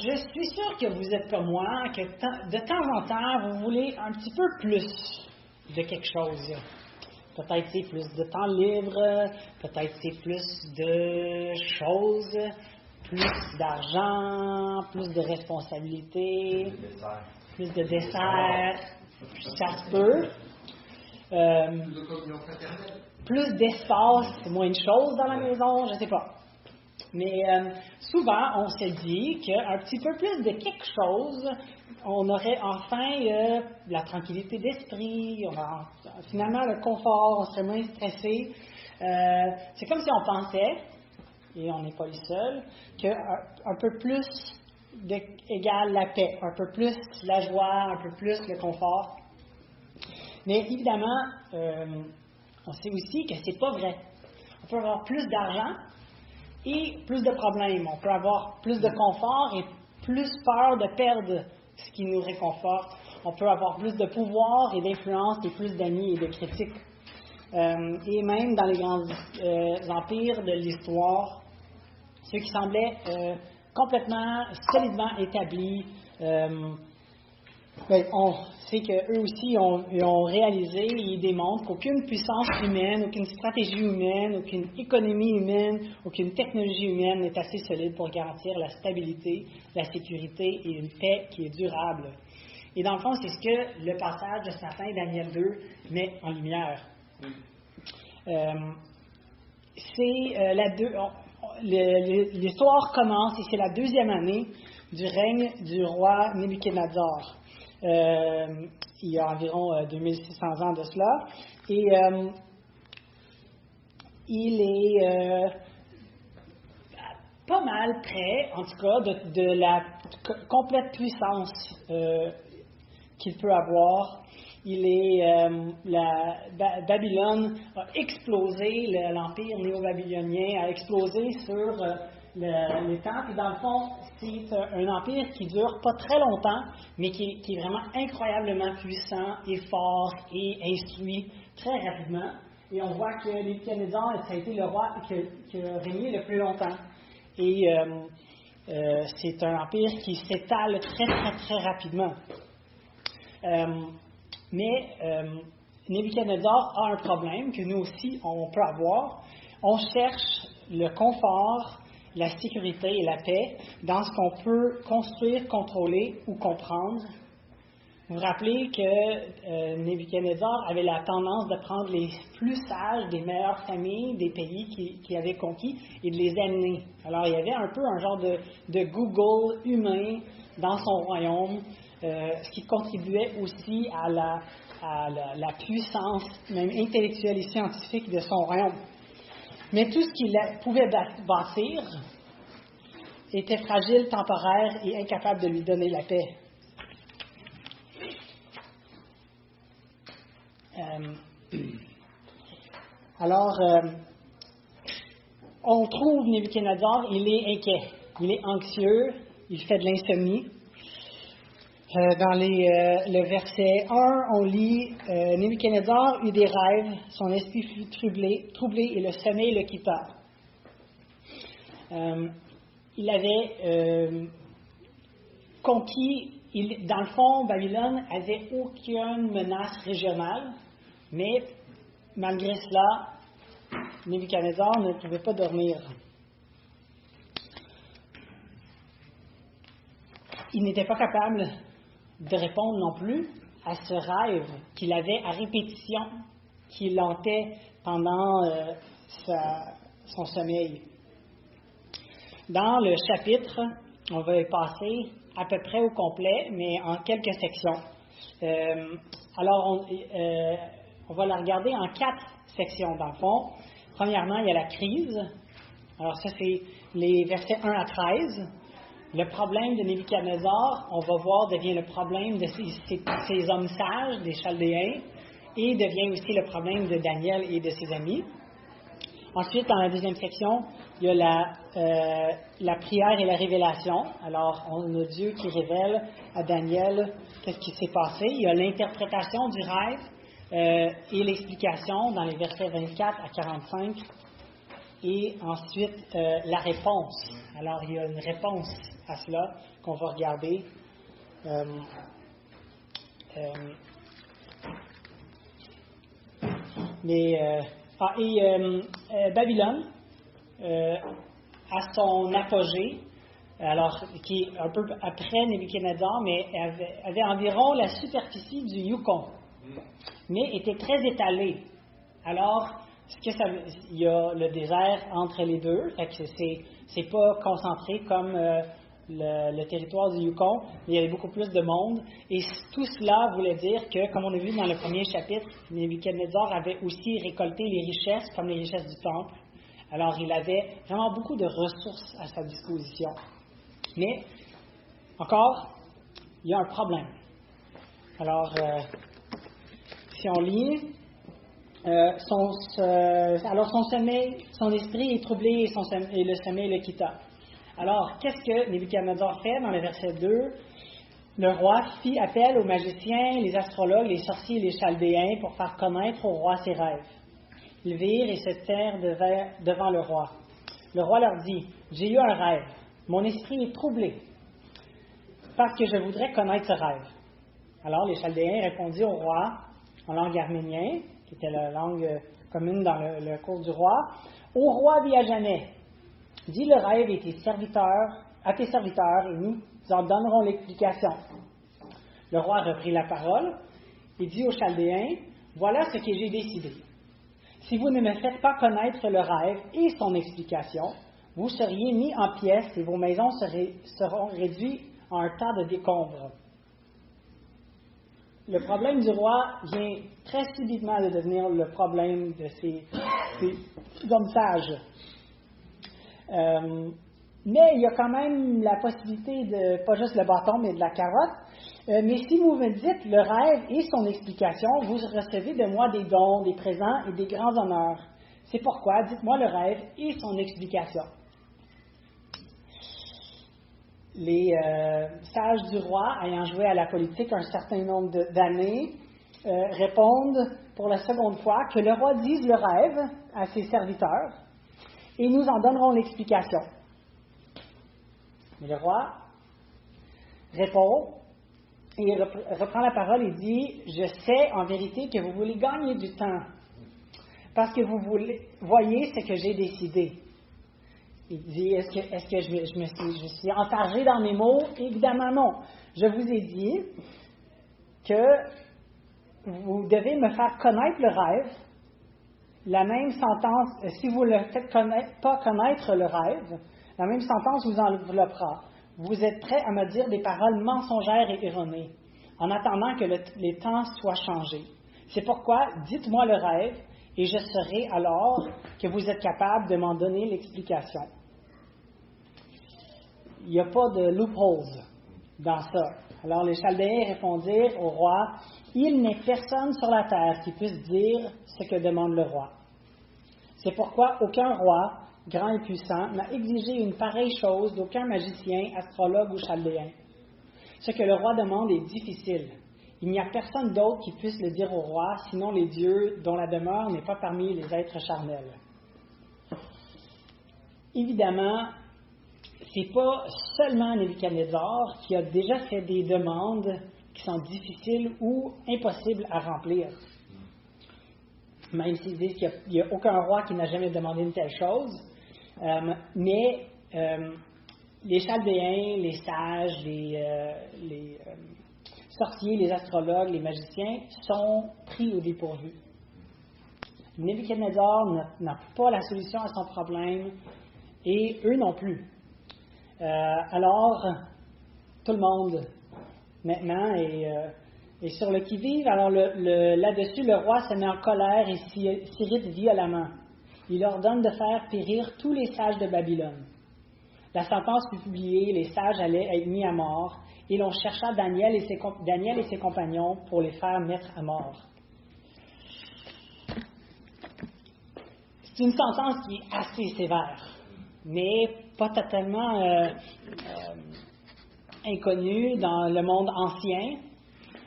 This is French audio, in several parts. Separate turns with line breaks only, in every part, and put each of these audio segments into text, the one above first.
je suis sûr que vous êtes comme moi, que de temps en temps, vous voulez un petit peu plus de quelque chose. Peut-être c'est plus de temps libre, peut-être c'est plus de choses, plus d'argent, plus de responsabilités, plus de desserts, ça se peut. Plus d'espace, moins de choses dans la maison, je ne sais pas. Mais souvent, on se dit qu'un petit peu plus de quelque chose, on aurait enfin la tranquillité d'esprit, on a finalement le confort, on serait moins stressé. C'est comme si on pensait, et on n'est pas les seuls, qu'un peu plus égale la paix, un peu plus la joie, un peu plus le confort. Mais évidemment, on sait aussi que c'est pas vrai. On peut avoir plus d'argent et plus de problèmes. On peut avoir plus de confort et plus peur de perdre ce qui nous réconforte. On peut avoir plus de pouvoir et d'influence et plus d'amis et de critiques. Et même dans les grands empires de l'histoire, ceux qui semblaient complètement, solidement établis, on sait qu'eux aussi ont réalisé et ils démontrent qu'aucune puissance humaine, aucune stratégie humaine, aucune économie humaine, aucune technologie humaine n'est assez solide pour garantir la stabilité, la sécurité et une paix qui est durable. Et dans le fond, c'est ce que le passage de ce matin, Daniel 2, met en lumière. L'histoire commence et c'est la 2e année du règne du roi Nebuchadnezzar. Il y a environ 2600 ans de cela. Et il est pas mal près, en tout cas, de la complète puissance qu'il peut avoir. Babylone a explosé, l'empire néo-babylonien a explosé sur les temples. Et dans le fond, c'est un empire qui dure pas très longtemps, mais qui est vraiment incroyablement puissant et fort et instruit très rapidement. Et on voit que Nebuchadnezzar, ça a été le roi qui a régné le plus longtemps. Et c'est un empire qui s'étale très, très, très rapidement. Mais Nebuchadnezzar a un problème que nous aussi, on peut avoir. On cherche le confort, la sécurité et la paix dans ce qu'on peut construire, contrôler ou comprendre. Vous vous rappelez que Nebuchadnezzar avait la tendance de prendre les plus sages des meilleures familles des pays qu'il avait conquis et de les amener. Alors il y avait un peu un genre de Google humain dans son royaume, ce qui contribuait aussi à la puissance, même intellectuelle et scientifique de son royaume. Mais tout ce qu'il pouvait bâtir était fragile, temporaire et incapable de lui donner la paix. Alors, on trouve Nebuchadnezzar, il est inquiet, il est anxieux, il fait de l'insomnie. Dans le verset 1, on lit « Nebuchadnezzar eut des rêves, son esprit fut troublé et le sommeil le quitta. » Il avait conquis, dans le fond, Babylone n'avait aucune menace régionale, mais malgré cela, Nebuchadnezzar ne pouvait pas dormir. Il n'était pas capable de répondre non plus à ce rêve qu'il avait à répétition, qui l'hantait pendant son sommeil. Dans le chapitre, on va y passer à peu près au complet, mais en quelques sections. Alors, on va la regarder en 4 sections, dans le fond. Premièrement, il y a la crise. Alors ça, c'est les versets 1 à 13. Le problème de Nebuchadnezzar, on va voir, devient le problème de ces hommes sages, des Chaldéens, et devient aussi le problème de Daniel et de ses amis. Ensuite, dans la deuxième section, il y a la prière et la révélation. Alors, on a Dieu qui révèle à Daniel qu'est-ce qui s'est passé. Il y a l'interprétation du rêve et l'explication dans les versets 24 à 45. Et ensuite, la réponse. Alors, il y a une réponse à cela qu'on va regarder. Babylone, à son apogée, alors qui est un peu après Nebuchadnezzar, mais avait environ la superficie du Yukon, mais était très étalée. Alors, il y a le désert entre les deux, fait que c'est pas concentré comme le territoire du Yukon, mais il y avait beaucoup plus de monde. Et tout cela voulait dire que, comme on a vu dans le premier chapitre, Nebuchadnezzar avait aussi récolté les richesses, comme les richesses du temple. Alors, il avait vraiment beaucoup de ressources à sa disposition. Mais, encore, il y a un problème. Alors, si on lit, son esprit est troublé et le sommeil le quitta. Alors, qu'est-ce que Nebuchadnezzar fait dans le verset 2? Le roi fit appel aux magiciens, les astrologues, les sorciers et les chaldéens pour faire connaître au roi ses rêves. Ils virent et se tinrent devant le roi. Le roi leur dit, « J'ai eu un rêve. Mon esprit est troublé parce que je voudrais connaître ce rêve. » Alors, les chaldéens répondirent au roi en langue arménienne, qui était la langue commune dans le cours du roi. « Ô roi, vis à jamais. Dis le rêve à tes serviteurs et nous en donnerons l'explication. » Le roi reprit la parole et dit aux Chaldéens, « Voilà ce que j'ai décidé. Si vous ne me faites pas connaître le rêve et son explication, vous seriez mis en pièces et vos maisons seront réduites en un tas de décombres. » Le problème du roi vient très subitement de devenir le problème de ces hommes sages. Mais il y a quand même la possibilité de, pas juste le bâton, mais de la carotte. Mais si vous me dites le rêve et son explication, vous recevez de moi des dons, des présents et des grands honneurs. C'est pourquoi, dites-moi le rêve et son explication. Les sages du roi, ayant joué à la politique un certain nombre d'années, répondent pour la seconde fois que le roi dise le rêve à ses serviteurs et nous en donnerons l'explication. Mais le roi répond et reprend la parole et dit, « Je sais en vérité que vous voulez gagner du temps parce que vous voyez ce que j'ai décidé. » Il dit, est-ce que je suis entargé dans mes mots? Évidemment non. Je vous ai dit que vous devez me faire connaître le rêve. La même sentence, si vous ne le faites pas connaître le rêve, la même sentence vous enveloppera. Vous êtes prêts à me dire des paroles mensongères et erronées, en attendant que les temps soient changés. C'est pourquoi, dites-moi le rêve, et je saurai alors que vous êtes capable de m'en donner l'explication. Il n'y a pas de loopholes dans ça. Alors les Chaldéens répondirent au roi, « Il n'est personne sur la terre qui puisse dire ce que demande le roi. C'est pourquoi aucun roi, grand et puissant, n'a exigé une pareille chose d'aucun magicien, astrologue ou chaldéen. Ce que le roi demande est difficile. Il n'y a personne d'autre qui puisse le dire au roi, sinon les dieux dont la demeure n'est pas parmi les êtres charnels. » Évidemment, c'est pas seulement Nebuchadnezzar qui a déjà fait des demandes qui sont difficiles ou impossibles à remplir. Même s'ils disent qu'il n'y a aucun roi qui n'a jamais demandé une telle chose. Mais les Chaldéens, les sages, les sorciers, les astrologues, les magiciens sont pris au dépourvu. Nebuchadnezzar n'a pas la solution à son problème et eux non plus. Alors, tout le monde, maintenant, est sur le qui-vive. Alors, là-dessus, le roi se met en colère et s'irrite violemment. Il ordonne de faire périr tous les sages de Babylone. La sentence fut publiée, les sages allaient être mis à mort, et l'on chercha Daniel et ses compagnons pour les faire mettre à mort. C'est une sentence qui est assez sévère, mais pas totalement inconnue dans le monde ancien.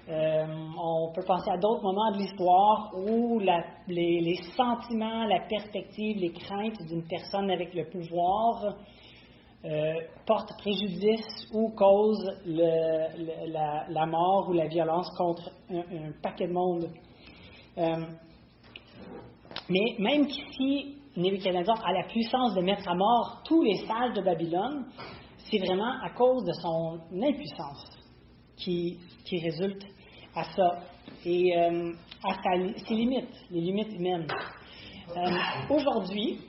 On peut penser à d'autres moments de l'histoire où les sentiments, la perspective, les craintes d'une personne avec le pouvoir porte préjudice ou cause la mort ou la violence contre un paquet de monde. Mais même qu'ici, Nebuchadnezzar a la puissance de mettre à mort tous les sages de Babylone, c'est vraiment à cause de son impuissance qui résulte à ça et à ses limites, les limites humaines. Aujourd'hui,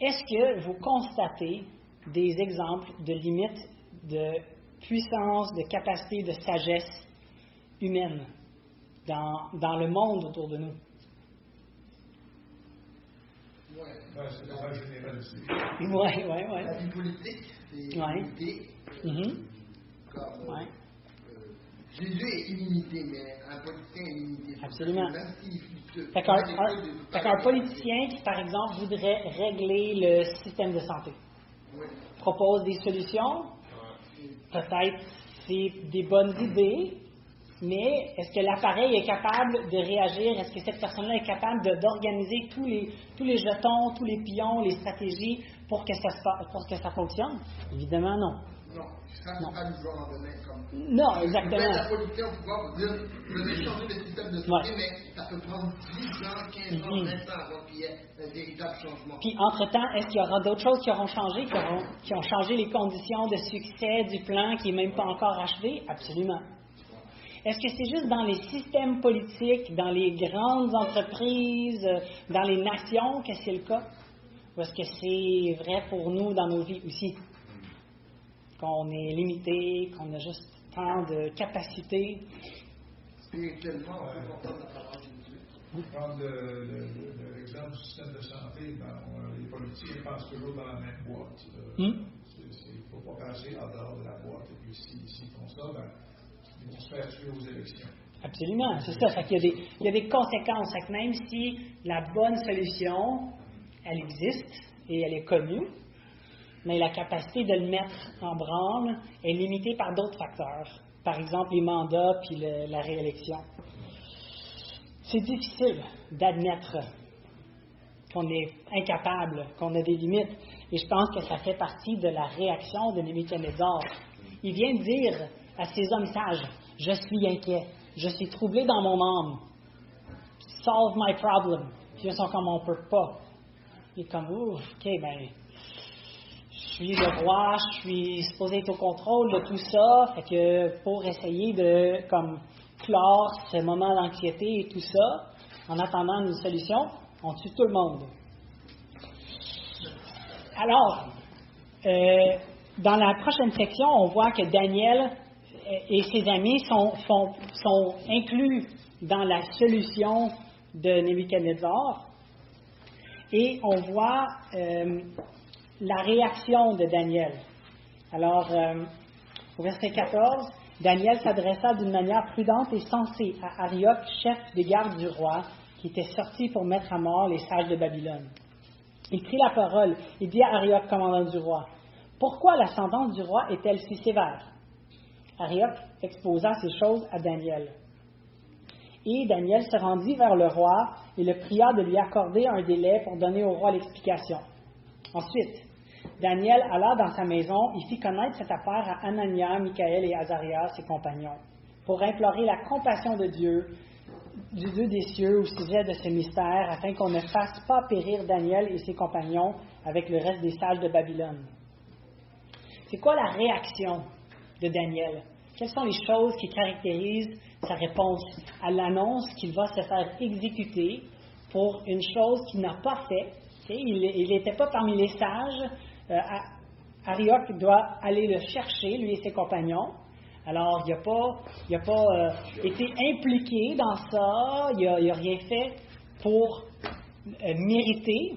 est-ce que vous constatez des exemples de limites de puissance, de capacité, de sagesse humaine dans le monde autour de nous?
C'est pas généralisé.
Oui.
La vie politique, c'est
Ouais.
limité.
Ouais.
Jésus est illimité, mais un politicien est limité.
Absolument.
Même s'il
Fait qu'un politicien qui, par exemple, voudrait régler le système de santé, propose des solutions, peut-être c'est des bonnes idées, mais est-ce que l'appareil est capable de réagir? Est-ce que cette personne-là est capable d'organiser tous les jetons, tous les pions, les stratégies pour que ça fonctionne? Évidemment, non.
Non, ça, c'est pas du genre en donner comme.
Non, exactement.
La politique, on peut pouvoir dire, vous allez changer le système de santé, mais ça peut prendre 10 ans, 15 ans, 20 ans avant qu'il y ait un véritable changement.
Puis, entre-temps, est-ce qu'il y aura d'autres choses qui auront changé, qui ont changé les conditions de succès du plan qui n'est même pas encore achevé? Absolument. Est-ce que c'est juste dans les systèmes politiques, dans les grandes entreprises, dans les nations que c'est le cas? Ou est-ce que c'est vrai pour nous dans nos vies aussi? Qu'on est limité, qu'on a juste tant de capacités?
Spirituellement, on peut porter la parole de Dieu.
Pour prendre l'exemple du système de santé, les politiciens passent toujours dans la même boîte. Il ne faut pas passer en dehors de la boîte. Et puis s'ils font ça, ils vont se faire tuer aux élections.
Absolument, c'est ça. Fait qu'il y a des conséquences. Fait que même si la bonne solution, elle existe et elle est connue, mais la capacité de le mettre en branle est limitée par d'autres facteurs. Par exemple, les mandats puis la réélection. C'est difficile d'admettre qu'on est incapable, qu'on a des limites. Et je pense que ça fait partie de la réaction de Nebuchadnezzar. Il vient dire à ces hommes sages, « Je suis inquiet, je suis troublé dans mon âme. Solve my problem. » Puis ils sont comme « On ne peut pas. » Il est comme « Ouf, ok, je suis le roi, je suis supposé être au contrôle de tout ça. » Fait que pour essayer de clore ce moment d'anxiété et tout ça, en attendant une solution, on tue tout le monde. Alors, dans la prochaine section, on voit que Daniel et ses amis sont inclus dans la solution de Nebuchadnezzar. Et on voit la réaction de Daniel. Alors, au verset 14, Daniel s'adressa d'une manière prudente et sensée à Arioch, chef des gardes du roi, qui était sorti pour mettre à mort les sages de Babylone. Il prit la parole et dit à Arioch, commandant du roi, « Pourquoi la sentence du roi est-elle si sévère? » Arioch exposa ces choses à Daniel. Et Daniel se rendit vers le roi et le pria de lui accorder un délai pour donner au roi l'explication. Ensuite, Daniel alla dans sa maison et fit connaître cette affaire à Anania, Michaël et Azaria, ses compagnons, pour implorer la compassion de Dieu, du Dieu des cieux, au sujet de ce mystère, afin qu'on ne fasse pas périr Daniel et ses compagnons avec le reste des sages de Babylone. C'est quoi la réaction de Daniel? Quelles sont les choses qui caractérisent sa réponse à l'annonce qu'il va se faire exécuter pour une chose qu'il n'a pas fait? Okay? Il n'était pas parmi les sages. Arioch doit aller le chercher, lui et ses compagnons. Alors, il n'a pas été impliqué dans ça, il n'a rien fait pour mériter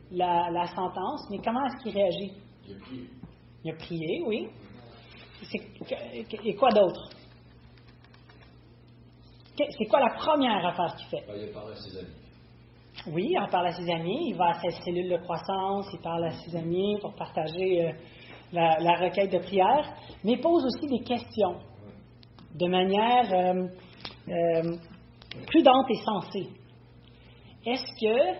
la sentence, mais comment est-ce qu'il réagit?
Il a prié.
Il a prié, oui. Et quoi d'autre? C'est quoi la première affaire qu'il fait?
Il a parlé à ses amis.
Oui, il en parle à ses amis, il va à sa cellule de croissance, il parle à ses amis pour partager la requête de prière, mais il pose aussi des questions de manière prudente et sensée. Est-ce que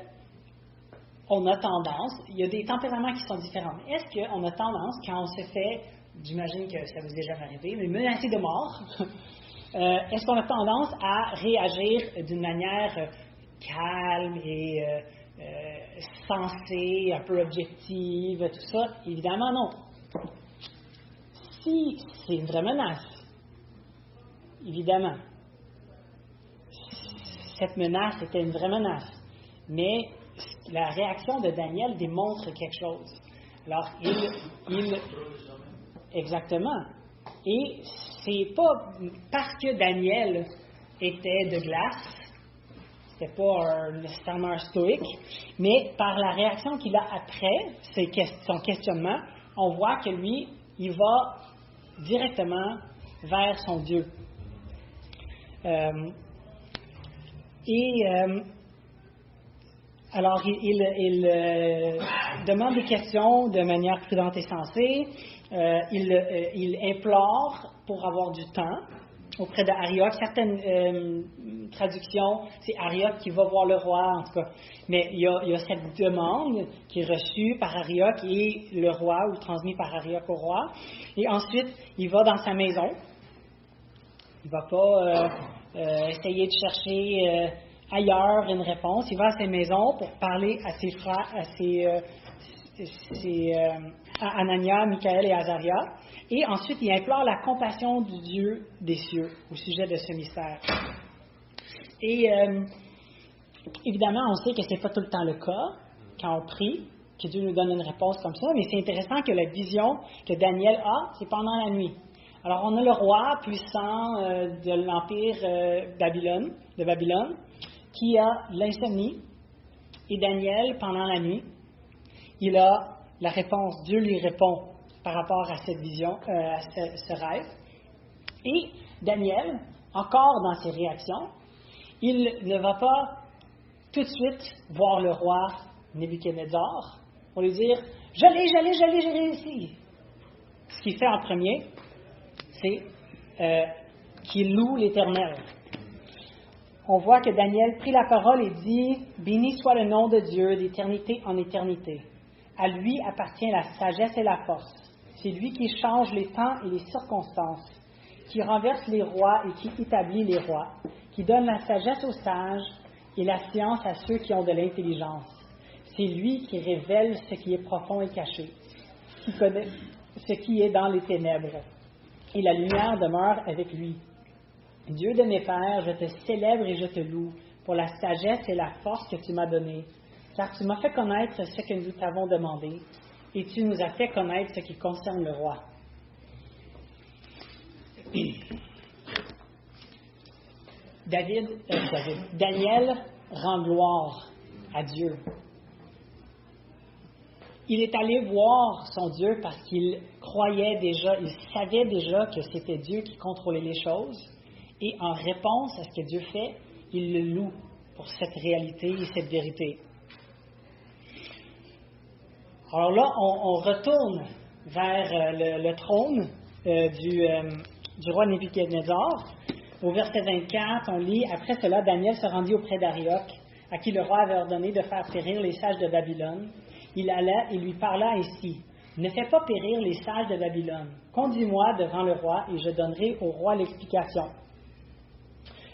on a tendance, il y a des tempéraments qui sont différents. Est-ce qu'on a tendance, quand on se fait, j'imagine que ça vous est jamais arrivé, mais menacé de mort, est-ce qu'on a tendance à réagir d'une manière calme et sensée, un peu objective, tout ça? Évidemment, non. Si c'est une vraie menace, évidemment, cette menace était une vraie menace, mais la réaction de Daniel démontre quelque chose. Alors, exactement. Et c'est pas parce que Daniel était de glace, c'était pas nécessairement un stoïque, mais par la réaction qu'il a après son questionnement, on voit que lui, il va directement vers son Dieu. Alors, il demande des questions de manière prudente et sensée. Il implore pour avoir du temps auprès d'Arioch. Certaines traductions, c'est Arioch qui va voir le roi, en tout cas. Mais il y a cette demande qui est reçue par Arioch et le roi, ou transmise par Arioch au roi. Et ensuite, il va dans sa maison. Il ne va pas essayer de chercher ailleurs une réponse. Il va à sa maison pour parler à ses frères, à Anania, Michaël et Azaria. Et ensuite, il implore la compassion du Dieu des cieux au sujet de ce mystère. Et évidemment, on sait que ce n'est pas tout le temps le cas quand on prie, que Dieu nous donne une réponse comme ça, mais c'est intéressant que la vision que Daniel a, c'est pendant la nuit. Alors, on a le roi puissant de l'Empire de Babylone, qui a l'insomnie, et Daniel, pendant la nuit, il a la réponse. Dieu lui répond par rapport à cette vision, à ce rêve. Et Daniel, encore dans ses réactions, il ne va pas tout de suite voir le roi Nebuchadnezzar pour lui dire « j'ai réussi ». Ce qu'il fait en premier, c'est qu'il loue l'Éternel. On voit que Daniel prit la parole et dit « Béni soit le nom de Dieu d'éternité en éternité. À lui appartient la sagesse et la force. C'est lui qui change les temps et les circonstances, qui renverse les rois et qui établit les rois, qui donne la sagesse aux sages et la science à ceux qui ont de l'intelligence. C'est lui qui révèle ce qui est profond et caché, qui connaît ce qui est dans les ténèbres. Et la lumière demeure avec lui. Dieu de mes pères, je te célèbre et je te loue pour la sagesse et la force que tu m'as donnée, car tu m'as fait connaître ce que nous t'avons demandé, et tu nous as fait connaître ce qui concerne le roi. Daniel rend gloire à Dieu. Il est allé voir son Dieu parce qu'il croyait déjà, il savait déjà que c'était Dieu qui contrôlait les choses. Et en réponse à ce que Dieu fait, il le loue pour cette réalité et cette vérité. Alors là, on retourne vers le trône du roi Nebuchadnezzar. Au verset 24, on lit « Après cela, Daniel se rendit auprès d'Arioch, à qui le roi avait ordonné de faire périr les sages de Babylone. Il alla et lui parla ainsi. « Ne fais pas périr les sages de Babylone. Conduis-moi devant le roi et je donnerai au roi l'explication. »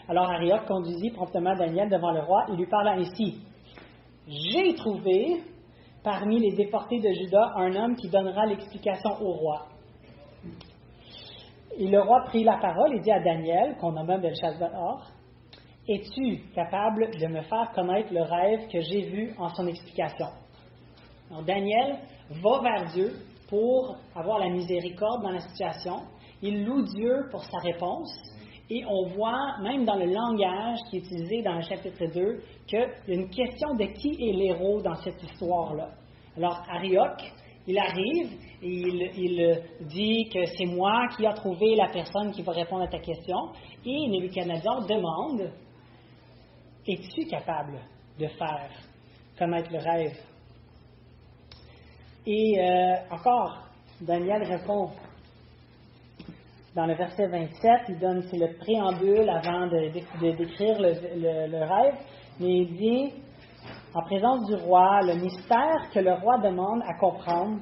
Alors Arioch conduisit promptement Daniel devant le roi et lui parla ainsi. « J'ai trouvé parmi les déportés de Juda un homme qui donnera l'explication au roi. » Et le roi prit la parole et dit à Daniel, qu'on nomme Belchazzar, « Es-tu capable de me faire connaître le rêve que j'ai vu en son explication? » Alors Daniel va vers Dieu pour avoir la miséricorde dans la situation. Il loue Dieu pour sa réponse. Et on voit, même dans le langage qui est utilisé dans le chapitre 2, qu'il y a une question de qui est l'héros dans cette histoire-là. Alors, Arioch, il arrive et il dit que c'est moi qui a trouvé la personne qui va répondre à ta question. Et Nebuchadnezzar demande, es-tu capable de faire connaître le rêve? Et encore, Daniel répond. Dans le verset 27, c'est le préambule avant de décrire le rêve, mais il dit, En présence du roi, le mystère que le roi demande à comprendre,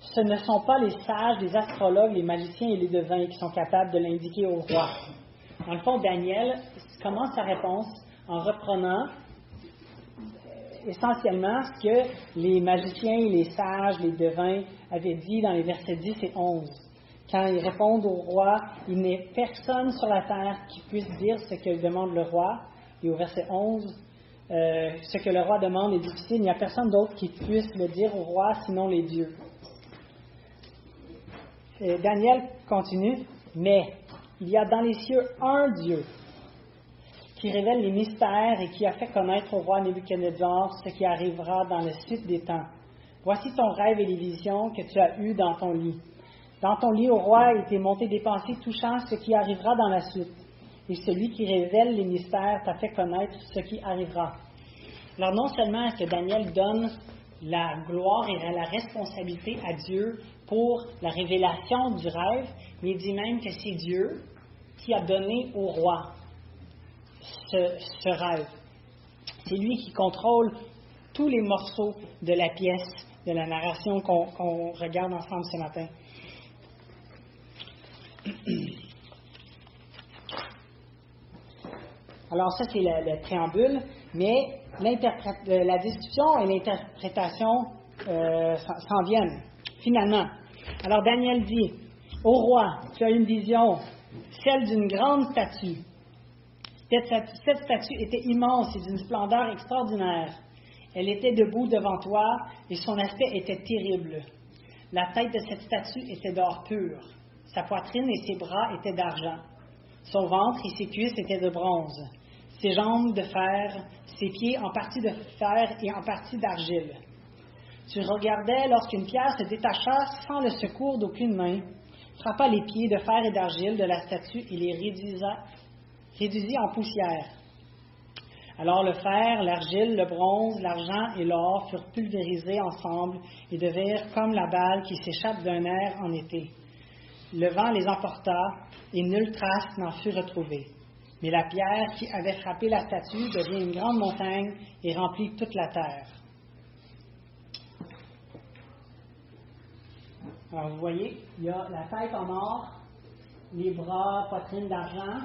ce ne sont pas les sages, les astrologues, les magiciens et les devins qui sont capables de l'indiquer au roi. Dans le fond, Daniel commence sa réponse en reprenant essentiellement ce que les magiciens, les sages, les devins avaient dit dans les versets 10 et 11. Quand ils répondent au roi, il n'est personne sur la terre qui puisse dire ce que demande le roi. Et au verset 11, ce que le roi demande est difficile. Il n'y a personne d'autre qui puisse le dire au roi, sinon les dieux. Et Daniel continue, mais il y a dans les cieux un Dieu qui révèle les mystères et qui a fait connaître au roi Nebuchadnezzar ce qui arrivera dans la suite des temps. Voici ton rêve et les visions que tu as eues dans ton lit. Dans ton lit, au roi, il t'est monté des pensées touchant ce qui arrivera dans la suite. Et celui qui révèle les mystères t'a fait connaître ce qui arrivera. Alors non seulement est-ce que Daniel donne la gloire et la responsabilité à Dieu pour la révélation du rêve, mais il dit même que c'est Dieu qui a donné au roi ce rêve. C'est lui qui contrôle tous les morceaux de la pièce, de la narration qu'on regarde ensemble ce matin. Alors ça, c'est le préambule, mais la discussion et l'interprétation s'en viennent, finalement. Alors Daniel dit, « Ô roi, tu as une vision, celle d'une grande statue. Cette statue était immense et d'une splendeur extraordinaire. Elle était debout devant toi et son aspect était terrible. La tête de cette statue était d'or pur. Sa poitrine et ses bras étaient d'argent. Son ventre et ses cuisses étaient de bronze. Ses jambes de fer, ses pieds en partie de fer et en partie d'argile. Tu regardais lorsqu'une pierre se détacha sans le secours d'aucune main, frappa les pieds de fer et d'argile de la statue et les réduisit en poussière. Alors le fer, l'argile, le bronze, l'argent et l'or furent pulvérisés ensemble et devinrent comme la balle qui s'échappe d'un air en été. Le vent les emporta et nulle trace n'en fut retrouvée. Mais la pierre qui avait frappé la statue devient une grande montagne et remplit toute la terre. » Alors vous voyez, il y a la tête en or, les bras, poitrine d'argent,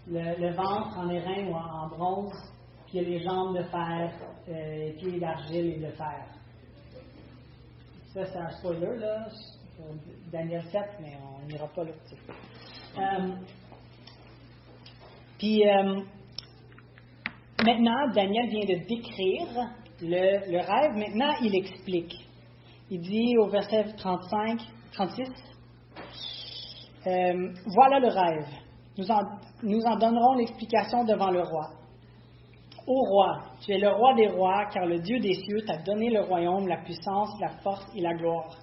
le ventre en airain ou en bronze, puis il y a les jambes de fer, pieds d'argile et de fer. Ça, c'est un spoiler, là, Daniel 7, mais on n'ira pas là. Puis, maintenant, Daniel vient de décrire le rêve. Maintenant, il explique. Il dit au verset 36, voilà le rêve. Nous en donnerons l'explication devant le roi. Ô roi, tu es le roi des rois, car le Dieu des cieux t'a donné le royaume, la puissance, la force et la gloire.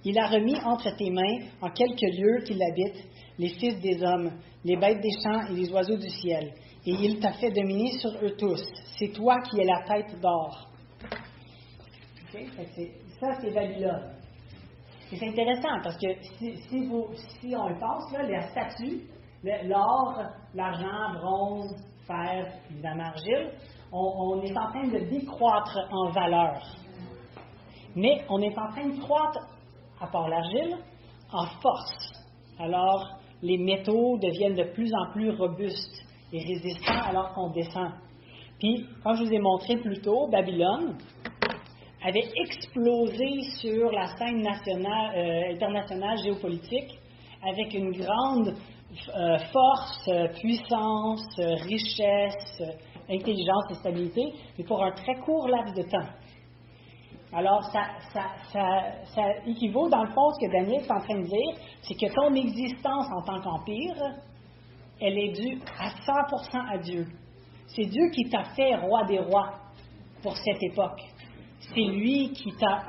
Il a remis entre tes mains, en quelques lieues qu'il habite, les fils des hommes, les bêtes des champs et les oiseaux du ciel. Et il t'a fait dominer sur eux tous. C'est toi qui es la tête d'or. Okay? Ça, c'est Babylone. Et c'est intéressant parce que si on le pense, là, la statue, l'or, l'argent, bronze, fer, évidemment argile, on est en train de décroître en valeur. Mais on est en train de croître, à part l'argile, en force. Alors, les métaux deviennent de plus en plus robustes et résistants alors qu'on descend. Puis, comme je vous ai montré plus tôt, Babylone avait explosé sur la scène internationale géopolitique avec une grande force, puissance, richesse, intelligence et stabilité, mais pour un très court laps de temps. Alors, ça équivaut, dans le fond, ce que Daniel est en train de dire, c'est que ton existence en tant qu'empire, elle est due à 100% à Dieu. C'est Dieu qui t'a fait roi des rois pour cette époque. C'est lui qui t'a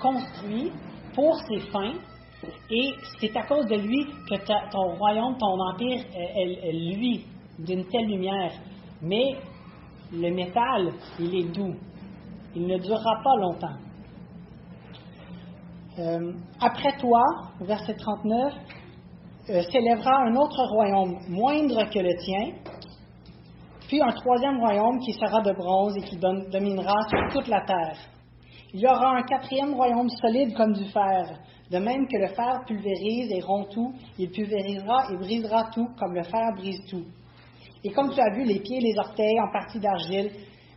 construit pour ses fins, et c'est à cause de lui que ton royaume, ton empire, elle luit d'une telle lumière. Mais le métal, il est doux. Il ne durera pas longtemps. Après toi, verset 39, s'élèvera un autre royaume moindre que le tien, Puis un troisième royaume qui sera de bronze et qui dominera sur toute la terre. Il y aura un quatrième royaume solide comme du fer. De même que le fer pulvérise et rompt tout, il pulvérisera et brisera tout comme le fer brise tout. Et comme tu as vu les pieds et les orteils en partie d'argile,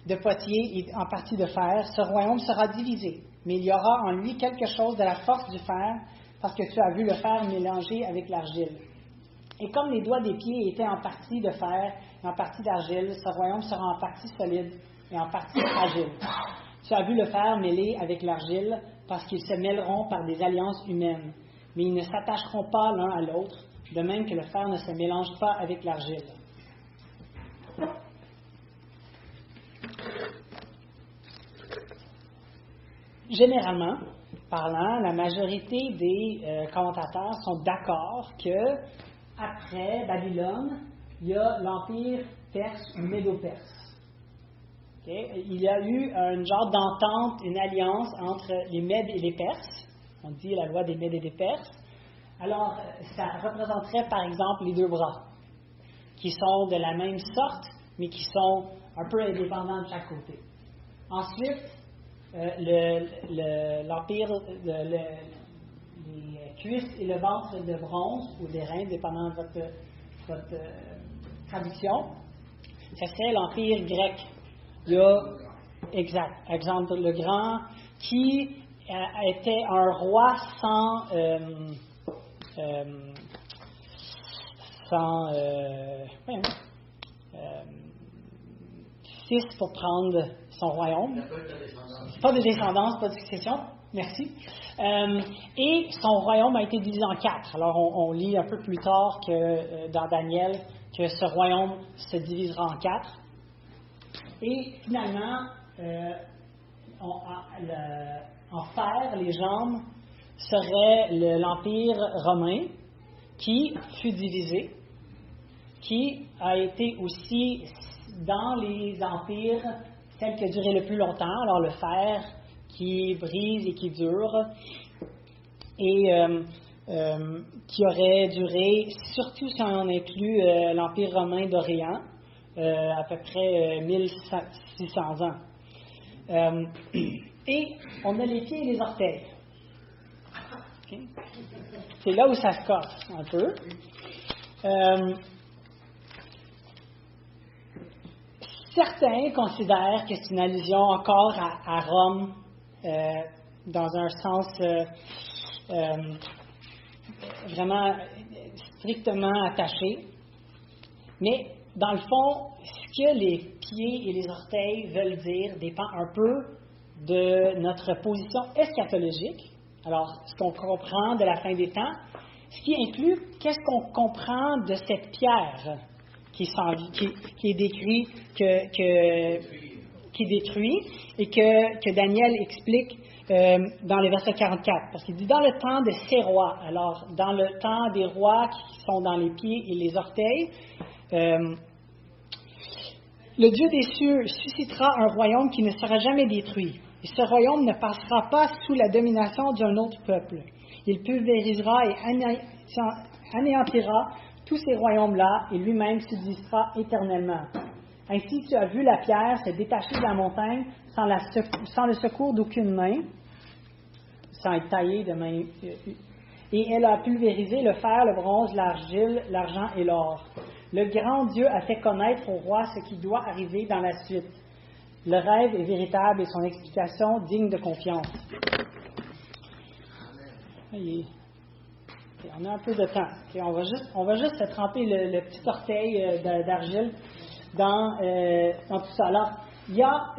de potier et en partie de fer, ce royaume sera divisé. Mais il y aura en lui quelque chose de la force du fer, parce que tu as vu le fer mélangé avec l'argile. Et comme les doigts des pieds étaient en partie de fer et en partie d'argile, ce royaume sera en partie solide et en partie fragile. Tu as vu le fer mêlé avec l'argile, parce qu'ils se mêleront par des alliances humaines. Mais ils ne s'attacheront pas l'un à l'autre, de même que le fer ne se mélange pas avec l'argile. Généralement parlant, la majorité des commentateurs sont d'accord que après Babylone, il y a l'Empire perse ou médo-perse. Okay? Il y a eu un genre d'entente, une alliance entre les Mèdes et les Perses. On dit la loi des Mèdes et des Perses. Alors, ça représenterait par exemple les deux bras, qui sont de la même sorte, mais qui sont un peu indépendants de chaque côté. Ensuite, l'Empire, les cuisses et le ventre de bronze, ou des reins, dépendant de votre traduction, ça serait l'Empire grec. Il y a, exact, Alexandre le Grand, qui était un roi fils pour prendre son royaume. Pas de descendance, pas de succession. Merci. Et son royaume a été divisé en 4. Alors, on lit un peu plus tard que dans Daniel que ce royaume se divisera en 4. Et finalement, en fer, les jambes serait l'Empire romain qui fut divisé, qui a été aussi dans les empires celle qui a duré le plus longtemps, alors le fer qui brise et qui dure, et qui aurait duré, surtout si on inclut l'Empire romain d'Orient, à peu près 1600 ans. Et on a les pieds et les orteils. Okay? C'est là où ça se casse un peu. Certains considèrent que c'est une allusion encore à Rome, dans un sens vraiment strictement attaché. Mais dans le fond, ce que les pieds et les orteils veulent dire dépend un peu de notre position eschatologique. Alors, ce qu'on comprend de la fin des temps, ce qui inclut qu'est-ce qu'on comprend de cette pierre qui est décrit, qui détruit, et que Daniel explique dans le verset 44. Parce qu'il dit, dans le temps de ces rois, alors dans le temps des rois qui sont dans les pieds et les orteils, le Dieu des cieux suscitera un royaume qui ne sera jamais détruit. Et ce royaume ne passera pas sous la domination d'un autre peuple. Il pulvérisera et anéantira tous ces royaumes-là, et lui-même subsistera éternellement. Ainsi, tu as vu la pierre se détacher de la montagne sans le secours d'aucune main, sans être taillée de main, et elle a pulvérisé le fer, le bronze, l'argile, l'argent et l'or. Le grand Dieu a fait connaître au roi ce qui doit arriver dans la suite. Le rêve est véritable et son explication digne de confiance. On a un peu de temps. Okay, on va juste tremper le petit orteil d'argile dans tout ça. Alors, il y a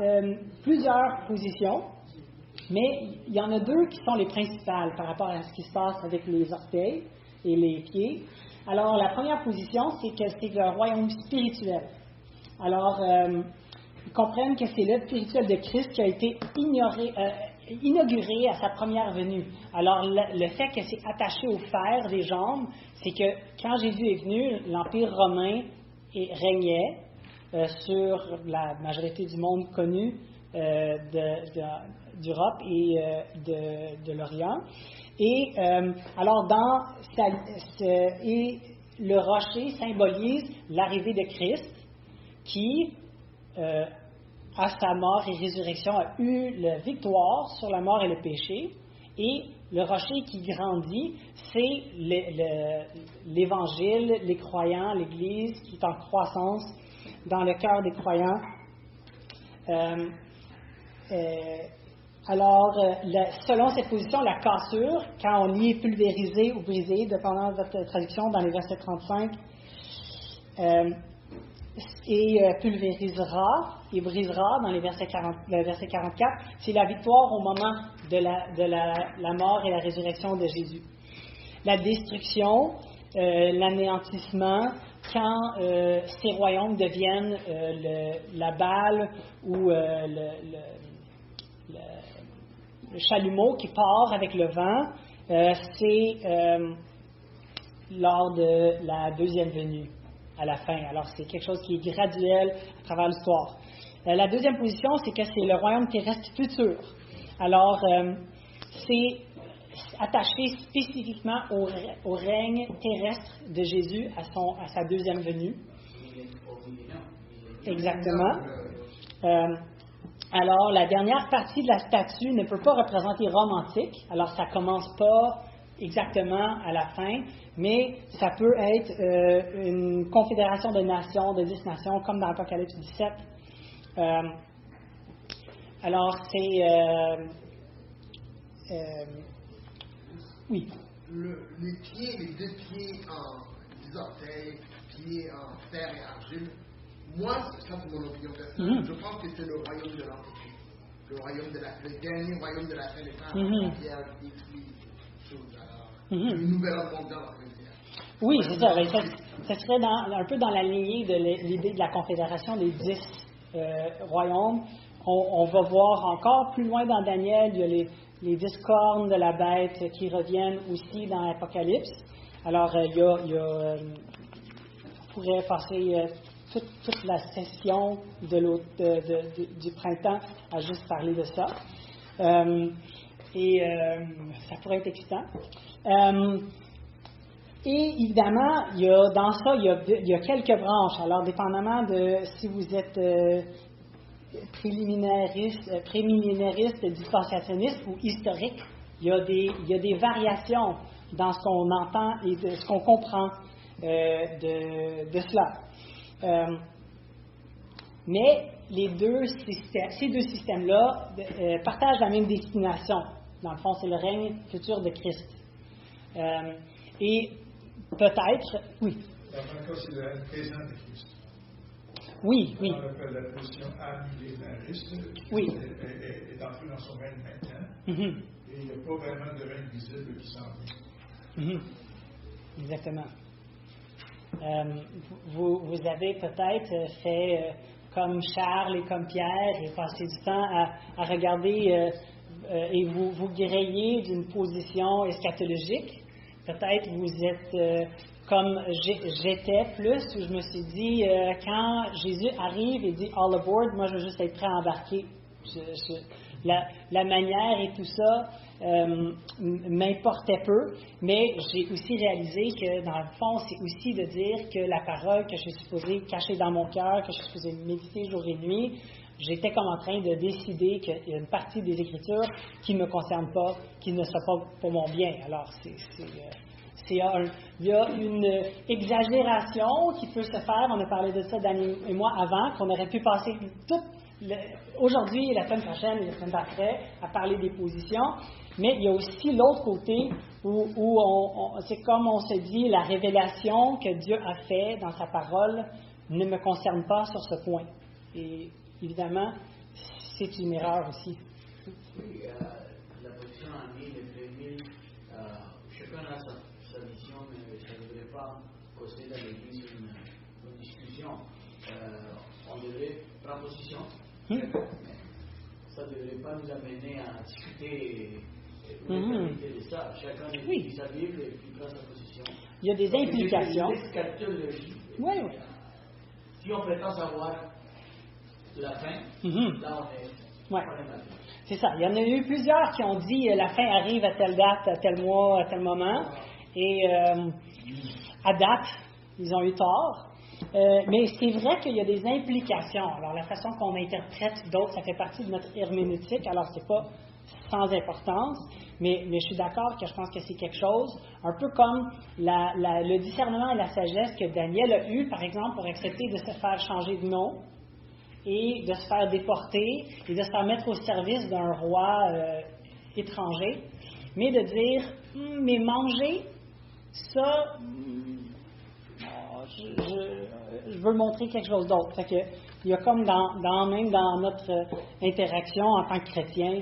plusieurs positions, mais il y en a deux qui sont les principales par rapport à ce qui se passe avec les orteils et les pieds. Alors, la première position, c'est que c'est le royaume spirituel. Alors, ils comprennent que c'est l'œuvre spirituelle de Christ qui a été inauguré à sa première venue. Alors, le fait que c'est attaché au fer des jambes, c'est que quand Jésus est venu, l'Empire romain régnait sur la majorité du monde connu d'Europe et de l'Orient. Et alors, et le rocher symbolise l'arrivée de Christ, qui, à sa mort et résurrection, a eu la victoire sur la mort et le péché. Et le rocher qui grandit, c'est l'Évangile, les croyants, l'Église qui est en croissance dans le cœur des croyants. Alors, selon cette position, la cassure, quand on lit pulvérisé ou brisé, dépendant de votre traduction, dans les versets 35, pulvérisera et brisera dans le verset 44, c'est la victoire au moment de la mort et la résurrection de Jésus. La destruction, l'anéantissement, quand ces royaumes deviennent la balle ou le chalumeau qui part avec le vent, c'est lors de la deuxième venue, à la fin. Alors, c'est quelque chose qui est graduel à travers l'histoire. La deuxième position, c'est que c'est le royaume terrestre futur. Alors, c'est attaché spécifiquement au règne terrestre de Jésus à sa deuxième venue. Exactement. Alors, la dernière partie de la statue ne peut pas représenter Rome antique. Alors, ça ne commence pas exactement à la fin, mais ça peut être une confédération de nations, de 10 nations, comme dans Apocalypse 17. Alors, c'est... oui.
Les pieds, les deux pieds des orteils, pieds en fer et argile, moi, ça c'est mon opinion personnelle, je pense que c'est le royaume de l'Antéchrist. Le dernier royaume de la fin des temps, la pierre détruit chose. Alors, une nouvelle ordre mondiale en fait.
Oui, c'est ça. Ça serait un peu dans la lignée de l'idée de la confédération des 10 royaumes. On va voir encore plus loin dans Daniel, il y a les 10 cornes de la bête qui reviennent aussi dans l'Apocalypse. Alors, on pourrait passer toute la session du printemps à juste parler de ça. Ça pourrait être excitant. Et évidemment, dans ça, il y a quelques branches. Alors, dépendamment de si vous êtes prémillénariste, dispensationiste ou historique, il y a des variations dans ce qu'on entend et de ce qu'on comprend de cela. Mais ces deux systèmes-là partagent la même destination. Dans le fond, c'est le règne futur de Christ. Et peut-être, oui.
Dans un cas, c'est le règne présent de Christ.
Oui.
On appelle la position amillénariste, qui est entrée dans son règne maintenant. Et il n'y a pas vraiment de règne visible qui s'en vient.
Exactement. Vous avez peut-être fait comme Charles et comme Pierre et passé du temps à regarder et vous grillez d'une position eschatologique. Peut-être vous êtes comme j'étais plus, où je me suis dit, quand Jésus arrive et dit « all aboard », moi je veux juste être prêt à embarquer. La manière et tout ça m'importait peu, mais j'ai aussi réalisé que dans le fond, c'est aussi de dire que la parole que je suis supposé cacher dans mon cœur, que je suis supposé méditer jour et nuit, j'étais comme en train de décider qu'il y a une partie des Écritures qui ne me concerne pas, qui ne sont pas pour mon bien. Alors, il y a une exagération qui peut se faire. On a parlé de ça Dany et moi avant, qu'on aurait pu passer aujourd'hui, la semaine prochaine et la semaine d'après à parler des positions. Mais il y a aussi l'autre côté où c'est comme on se dit, la révélation que Dieu a faite dans sa parole ne me concerne pas sur ce point. Et évidemment, c'est une erreur aussi.
Oui, la position a mis les 2000, chacun a sa vision, mais ça ne devrait pas causer dans l'Église une discussion. On devrait prendre position, mais ça ne devrait pas nous amener à discuter de ça. Chacun étudie sa Bible et puis prend sa position.
Il y a des implications.
Oui. Si on prétend savoir la fin, là on est.
Ouais. C'est ça. Il y en a eu plusieurs qui ont dit la fin arrive à telle date, à tel mois, à tel moment. Et à date, ils ont eu tort. Mais c'est vrai qu'il y a des implications. Alors, la façon qu'on interprète d'autres, ça fait partie de notre herméneutique, alors c'est pas sans importance, mais je suis d'accord que je pense que c'est quelque chose, un peu comme le discernement et la sagesse que Daniel a eu, par exemple, pour accepter de se faire changer de nom et de se faire déporter et de se faire mettre au service d'un roi étranger, mais de dire, mais manger, ça, je veux montrer quelque chose d'autre. Fait que, il y a comme même dans notre interaction en tant que chrétien,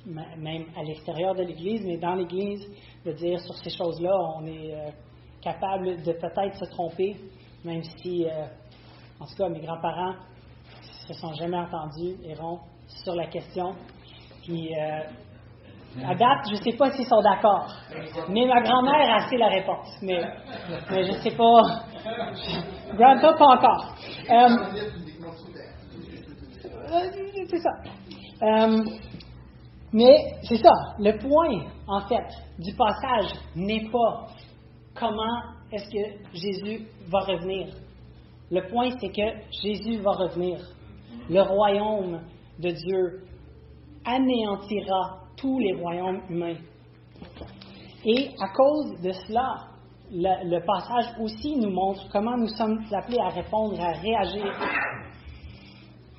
même à l'extérieur de l'Église, mais dans l'Église, de dire sur ces choses-là, on est capable de peut-être se tromper, même si, en tout cas, mes grands-parents se sont jamais entendus, iront sur la question. Puis, à date, je ne sais pas s'ils sont d'accord. Mais ma grand-mère a assez la réponse. Mais je ne sais pas. Grandpa, pas encore. C'est ça. Mais c'est ça. Le point, en fait, du passage n'est pas comment est-ce que Jésus va revenir. Le point, c'est que Jésus va revenir. Le royaume de Dieu anéantira tous les royaumes humains. Et à cause de cela, le passage aussi nous montre comment nous sommes appelés à répondre, à réagir.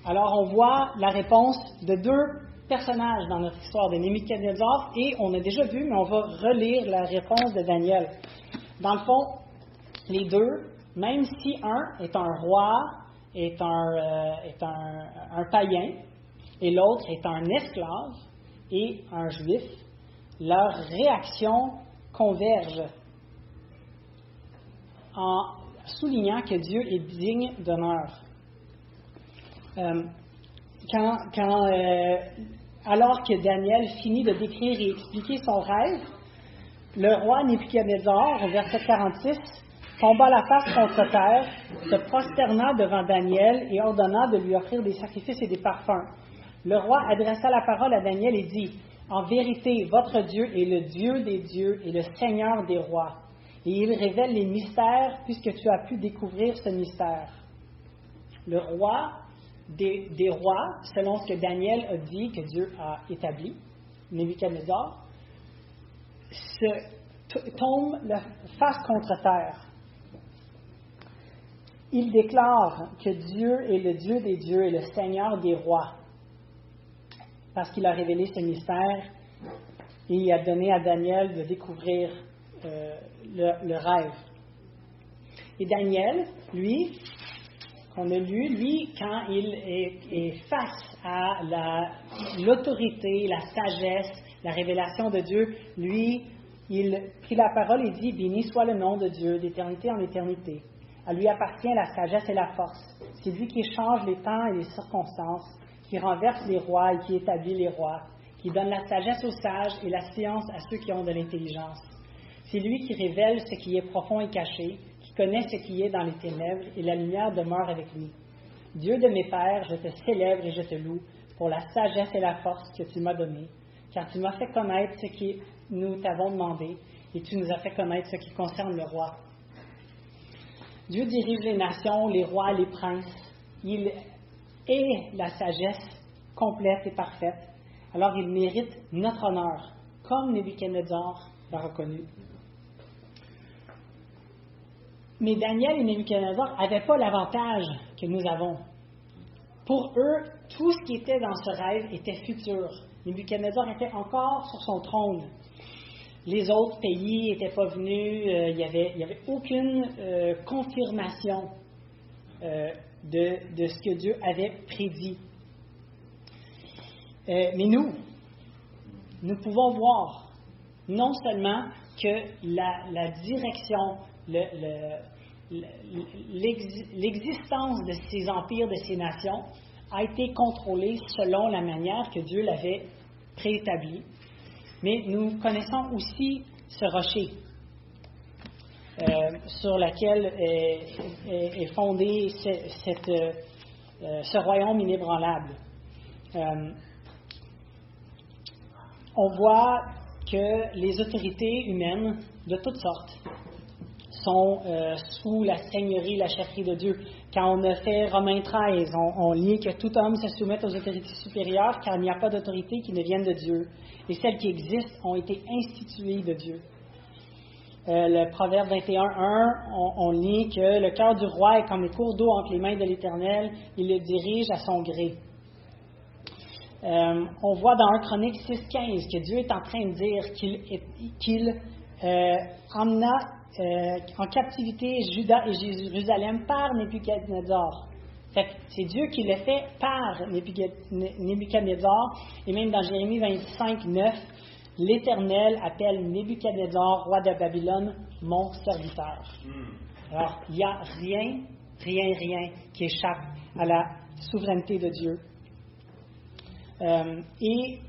Alors on voit la réponse de deux personnages dans notre histoire de Nebuchadnezzar, et on a déjà vu, mais on va relire la réponse de Daniel. Dans le fond, les deux, même si un est un roi, est un païen, et l'autre est un esclave et un juif, leurs réactions convergent en soulignant que Dieu est digne d'honneur. Alors que Daniel finit de décrire et expliquer son rêve, le roi Nebuchadnezzar, au verset 46, tomba la face contre terre, se prosterna devant Daniel et ordonna de lui offrir des sacrifices et des parfums. Le roi adressa la parole à Daniel et dit, « En vérité, votre Dieu est le Dieu des dieux et le Seigneur des rois, et il révèle les mystères puisque tu as pu découvrir ce mystère. » Le roi des rois, selon ce que Daniel a dit que Dieu a établi, Nebuchadnezzar, tombe la face contre terre. Il déclare que Dieu est le Dieu des dieux et le Seigneur des rois, parce qu'il a révélé ce mystère et il a donné à Daniel de découvrir le rêve. Et Daniel, lui, qu'on a lu, lui, quand il est face à l'autorité, la sagesse, la révélation de Dieu, lui, il prit la parole et dit, « Béni soit le nom de Dieu, d'éternité en éternité. À lui appartient la sagesse et la force. C'est lui qui change les temps et les circonstances, qui renverse les rois et qui établit les rois, qui donne la sagesse aux sages et la science à ceux qui ont de l'intelligence. C'est lui qui révèle ce qui est profond et caché, qui connaît ce qui est dans les ténèbres, et la lumière demeure avec lui. Dieu de mes pères, je te célèbre et je te loue pour la sagesse et la force que tu m'as donnée, car tu m'as fait connaître ce que nous t'avons demandé, et tu nous as fait connaître ce qui concerne le roi. Dieu dirige les nations, les rois, les princes. Il est la sagesse complète et parfaite. Alors il mérite notre honneur, comme Nebuchadnezzar l'a reconnu. Mais Daniel et Nebuchadnezzar n'avaient pas l'avantage que nous avons. Pour eux, tout ce qui était dans ce rêve était futur. Nebuchadnezzar était encore sur son trône. Les autres pays n'étaient pas venus, il n'y avait aucune confirmation de ce que Dieu avait prédit. Mais nous pouvons voir non seulement que la direction, l'existence de ces empires, de ces nations, a été contrôlée selon la manière que Dieu l'avait préétablie, mais nous connaissons aussi ce rocher sur lequel est fondé ce royaume inébranlable. On voit que les autorités humaines, de toutes sortes, sont sous la seigneurie, la chefferie de Dieu. Quand on a fait Romains 13, on lit que tout homme se soumette aux autorités supérieures, car il n'y a pas d'autorité qui ne vienne de Dieu. Et celles qui existent ont été instituées de Dieu. Le Proverbe 21:1, on lit que le cœur du roi est comme les cours d'eau entre les mains de l'Éternel, il le dirige à son gré. On voit dans 1 Chronique 6:15 que Dieu est en train de dire qu'il emmena en captivité Juda et Jérusalem par Nebuchadnezzar. Fait que c'est Dieu qui le fait par Nebuchadnezzar, et même dans Jérémie 25:9, l'Éternel appelle Nebuchadnezzar, roi de Babylone, mon serviteur. Alors, il n'y a rien qui échappe à la souveraineté de Dieu. Et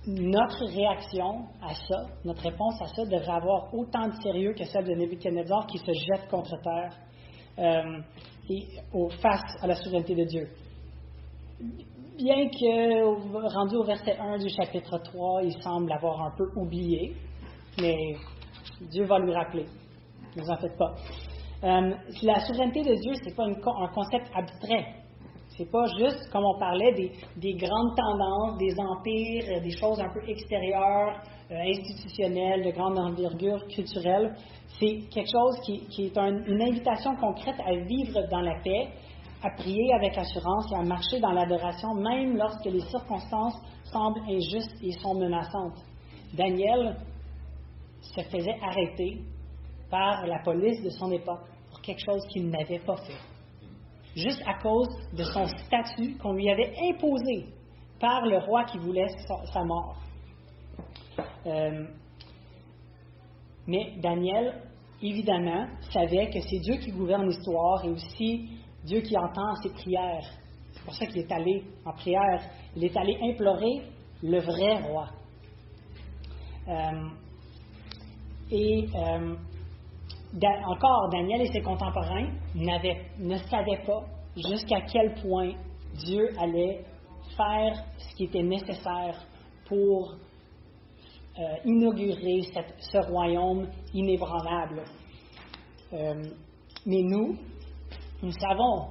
notre réaction à ça, notre réponse à ça, devrait avoir autant de sérieux que celle de Nebuchadnezzar qui se jette contre terre face à la souveraineté de Dieu. Bien que, rendu au verset 1 du chapitre 3, il semble l'avoir un peu oublié, mais Dieu va lui rappeler. Ne vous en faites pas. La souveraineté de Dieu, ce n'est pas un concept abstrait. C'est pas juste, comme on parlait, des grandes tendances, des empires, des choses un peu extérieures, institutionnelles, de grande envergure culturelle. C'est quelque chose qui est une invitation concrète à vivre dans la paix, à prier avec assurance et à marcher dans l'adoration, même lorsque les circonstances semblent injustes et sont menaçantes. Daniel se faisait arrêter par la police de son époque pour quelque chose qu'il n'avait pas fait. Juste à cause de son statut qu'on lui avait imposé par le roi qui voulait sa mort. Mais Daniel, évidemment, savait que c'est Dieu qui gouverne l'histoire et aussi Dieu qui entend ses prières. C'est pour ça qu'il est allé en prière. Il est allé implorer le vrai roi. Encore, Daniel et ses contemporains ne savaient pas jusqu'à quel point Dieu allait faire ce qui était nécessaire pour inaugurer ce royaume inébranlable. Mais nous savons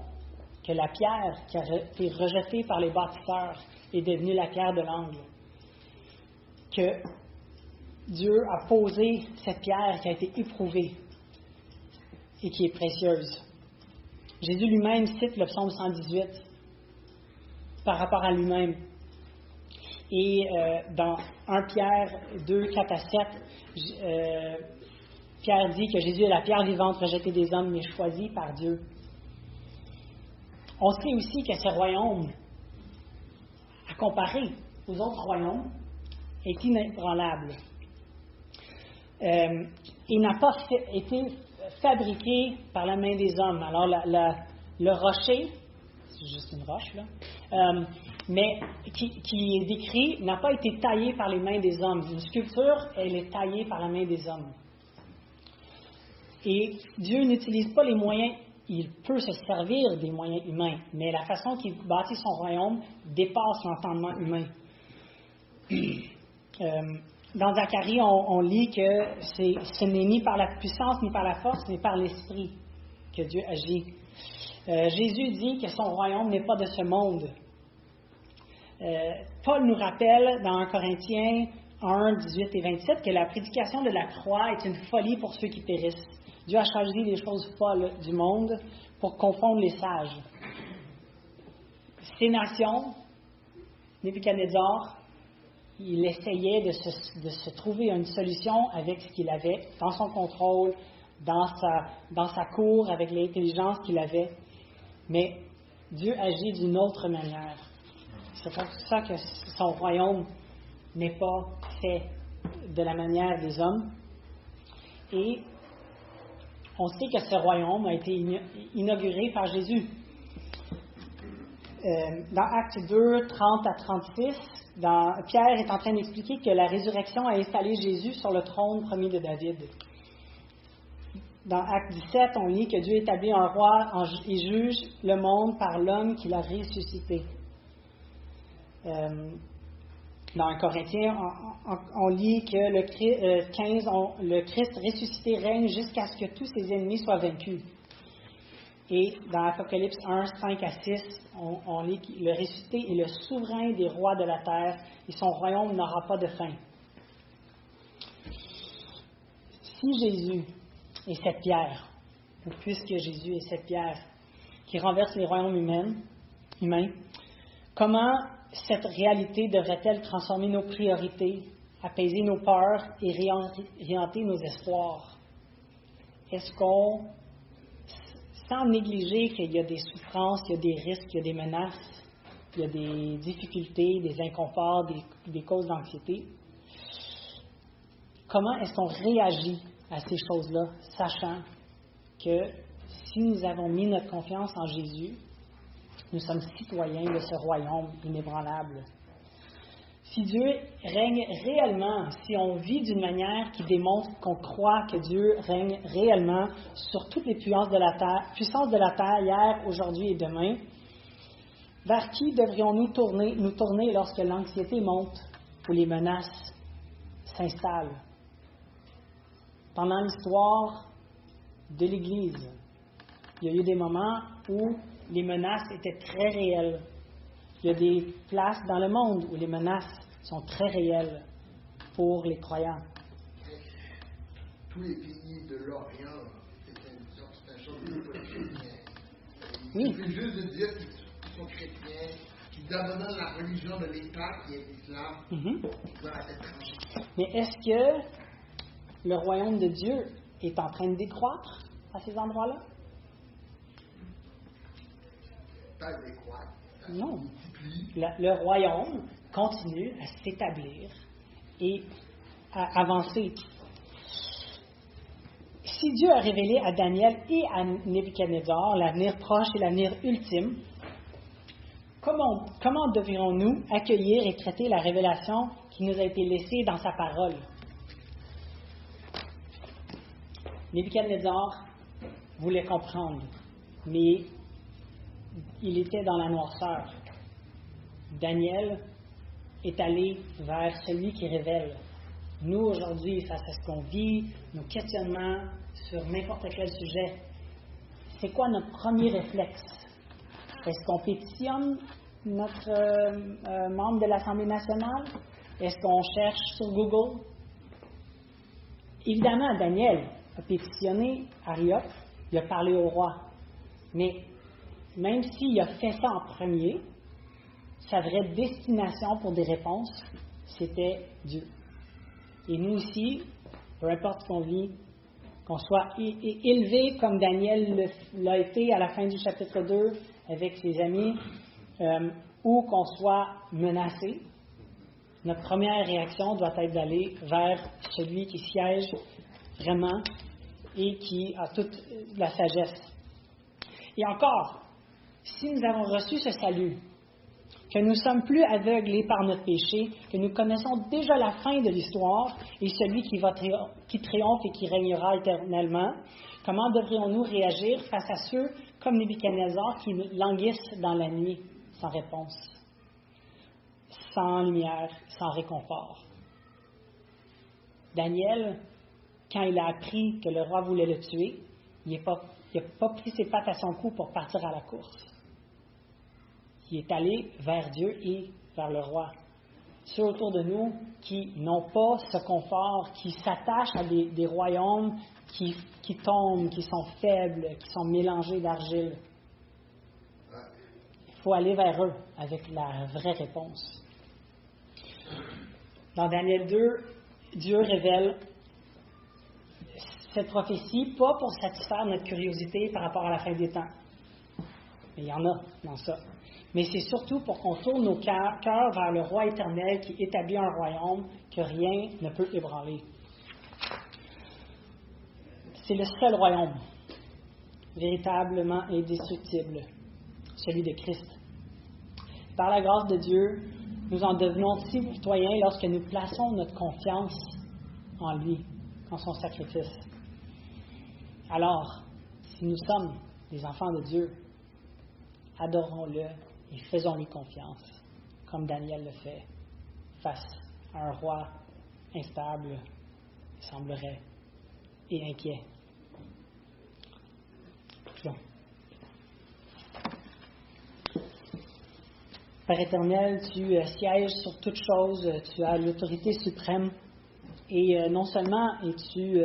que la pierre qui a été rejetée par les bâtisseurs est devenue la pierre de l'angle. Que Dieu a posé cette pierre qui a été éprouvée et qui est précieuse. Jésus lui-même cite le psaume 118 par rapport à lui-même. Et dans 1 Pierre 2, 4 à 7, Pierre dit que Jésus est la pierre vivante rejetée des hommes, mais choisie par Dieu. On sait aussi que ce royaume, à comparer aux autres royaumes, est inébranlable. Il n'a pas été fabriqué par la main des hommes. Alors, le rocher, c'est juste une roche, là, mais qui est décrit, n'a pas été taillé par les mains des hommes. Une sculpture, elle est taillée par la main des hommes. Et Dieu n'utilise pas les moyens, il peut se servir des moyens humains, mais la façon qu'il bâtit son royaume dépasse l'entendement humain. Dans Zacharie, on lit que ce n'est ni par la puissance ni par la force, mais par l'Esprit que Dieu agit. Jésus dit que son royaume n'est pas de ce monde. Paul nous rappelle dans 1 Corinthiens 1, 18 et 27 que la prédication de la croix est une folie pour ceux qui périssent. Dieu a choisi les choses folles du monde pour confondre les sages. Ces nations, Nebuchadnezzar, il essayait de se trouver une solution avec ce qu'il avait dans son contrôle, dans sa cour, avec l'intelligence qu'il avait. Mais Dieu agit d'une autre manière. C'est pour ça que son royaume n'est pas fait de la manière des hommes. Et on sait que ce royaume a été inauguré par Jésus. Dans Actes 2, 30 à 36, Pierre est en train d'expliquer que la résurrection a installé Jésus sur le trône promis de David. Dans Acte 17, on lit que Dieu établit un roi et juge le monde par l'homme qu'il a ressuscité. Dans 1 Corinthiens, on lit que le Christ ressuscité règne jusqu'à ce que tous ses ennemis soient vaincus. Et dans Apocalypse 1, 5 à 6, on lit que le ressuscité est le souverain des rois de la terre et son royaume n'aura pas de fin. Si Jésus est cette pierre, ou puisque Jésus est cette pierre qui renverse les royaumes humains, comment cette réalité devrait-elle transformer nos priorités, apaiser nos peurs et réorienter nos espoirs? Est-ce qu'on, sans négliger qu'il y a des souffrances, il y a des risques, il y a des menaces, il y a des difficultés, des inconforts, des causes d'anxiété, comment est-ce qu'on réagit à ces choses-là, sachant que si nous avons mis notre confiance en Jésus, nous sommes citoyens de ce royaume inébranlable. Si Dieu règne réellement, si on vit d'une manière qui démontre qu'on croit que Dieu règne réellement sur toutes les puissances de la terre, hier, aujourd'hui et demain, vers qui devrions-nous nous tourner lorsque l'anxiété monte ou les menaces s'installent? Pendant l'histoire de l'Église, il y a eu des moments où les menaces étaient très réelles. Il y a des places dans le monde où les menaces sont très réelles pour les croyants.
Tous les pays de l'Orient, c'est un chose de chrétien.
Oui.
Il suffit juste de dire qu'ils sont chrétiens, qu'ils abandonnent la religion de l'État qui est l'islam, qui doit être tranché.
Mais est-ce que le royaume de Dieu est en train de décroître à ces endroits-là?
Pas décroître.
Non. Le royaume continue à s'établir et à avancer. Si Dieu a révélé à Daniel et à Nebuchadnezzar l'avenir proche et l'avenir ultime, comment devrions-nous accueillir et traiter la révélation qui nous a été laissée dans sa parole? Nebuchadnezzar voulait comprendre, mais il était dans la noirceur. Daniel est allé vers celui qui révèle. Nous, aujourd'hui, face à ce qu'on vit, nos questionnements sur n'importe quel sujet, c'est quoi notre premier réflexe? Est-ce qu'on pétitionne notre membre de l'Assemblée nationale? Est-ce qu'on cherche sur Google? Évidemment, Daniel a pétitionné Arioch, il a parlé au roi. Mais même s'il a fait ça en premier, sa vraie destination pour des réponses, c'était Dieu. Et nous aussi, peu importe qu'on vit, qu'on soit élevé comme Daniel l'a été à la fin du chapitre 2 avec ses amis, ou qu'on soit menacé, notre première réaction doit être d'aller vers celui qui siège vraiment et qui a toute la sagesse. Et encore, si nous avons reçu ce salut, que nous ne sommes plus aveuglés par notre péché, que nous connaissons déjà la fin de l'histoire et celui qui triomphe et qui régnera éternellement, comment devrions-nous réagir face à ceux comme Nebuchadnezzar qui languissent dans la nuit sans réponse, sans lumière, sans réconfort? Daniel, quand il a appris que le roi voulait le tuer, il n'a pas pris ses pattes à son cou pour partir à la course. Il est allé vers Dieu et vers le roi. Ceux autour de nous qui n'ont pas ce confort, qui s'attachent à des royaumes qui tombent, qui sont faibles, qui sont mélangés d'argile. Il faut aller vers eux avec la vraie réponse. Dans Daniel 2, Dieu révèle cette prophétie, pas pour satisfaire notre curiosité par rapport à la fin des temps. Mais il y en a dans ça. Mais c'est surtout pour qu'on tourne nos cœurs vers le roi éternel qui établit un royaume que rien ne peut ébranler. C'est le seul royaume véritablement indestructible, celui de Christ. Par la grâce de Dieu, nous en devenons citoyens lorsque nous plaçons notre confiance en lui, en son sacrifice. Alors, si nous sommes des enfants de Dieu, adorons-le et faisons-lui confiance, comme Daniel le fait. face à un roi instable, il semblerait, et inquiet. Prions. Père éternel, tu sièges sur toutes choses, tu as l'autorité suprême, et non seulement es-tu